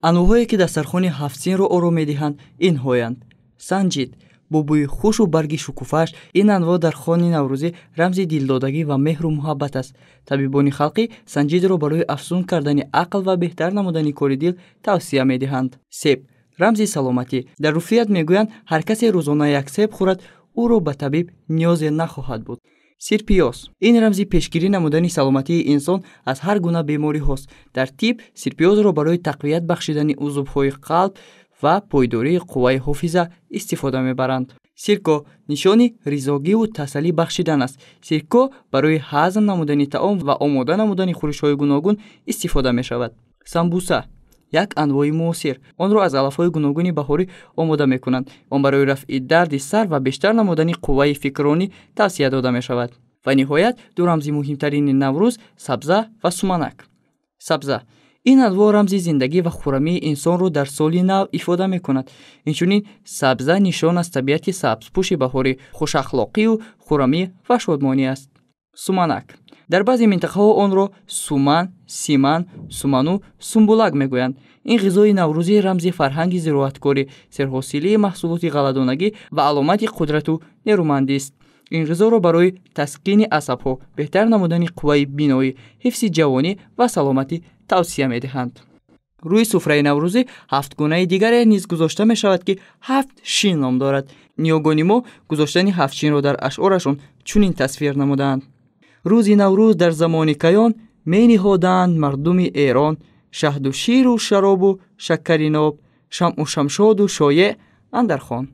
анвоҳое ки дастархони ҳафтсинро оrom медиҳанд инҳоянд. санҷид бо бӯи хушу барги шукуфааш ин анво дар хони наврӯзӣ рамзи дилдодагӣ ва меҳру муҳаббат аст. табибони халқӣ санҷидро барои афзун кардани ақл ва беҳтар намудани кори дил тавсия медиҳанд. себ рамзи саломатӣ. дар руфият мегӯянд ҳар касе рӯзона як себ хӯрад ӯро ба табиб ниёзе нахоҳад буд. сирпиёз ин рамзи пешгирӣ намудани саломатии инсон аз ҳар гуна бемориҳост. дар тиб сирпиёзро барои тақвият бахшидани узвҳои қалб ва пойдории қувваи ҳофиза истифода мебаранд. сирко нишони ризогиву тасаллӣ бахшидан аст. сирко барои ҳазм намудани таом ва омода намудани хӯришҳои гуногун истифода мешавад. самбуса як анвои муосир. онро аз алафҳои гуногуни баҳорӣ омода мекунанд. он барои рафъи дарди сар ва бештар намудани қувваи фикрронӣ тавсия дода мешавад. ва ниҳоят ду рамзи муҳимтарини наврӯз сабза ва суманак. сабза ин анво рамзи зиндагӣ ва хӯрамии инсонро дар соли нав ифода мекунад. инчунин сабза нишон аз табиати сабзпӯши баҳорӣ, хушахлоқию хӯрамӣ ва шодмонӣ аст. суманак дар баъзе минтақаҳо онро суман, симан, суману, сумбулак мегӯянд. ин ғизои наврӯзӣ рамзи фарҳанги зироаткорӣ, серҳосилии маҳсулоти ғалладонагӣ ва аломати қудрату нерӯмандист. ин ғизоро барои таскини асабҳо, беҳтар намудани қувваи биноӣ, ҳифзи ҷавонӣ ва саломатӣ тавсия медиҳанд. рӯи суфраи наврӯзӣ ҳафт гунаи дигаре низ гузошта мешавад ки ҳафт шин ном дорад. ниёгони мо гузоштани ҳафт шинро дар ашъорашон чунин тасвир намудаанд. рӯзи наврӯз дар замони каён мениҳоданд мардуми эрон шаҳду ширу шаробу шакари ноб, шамъу шамшоду шоеъ андар хон.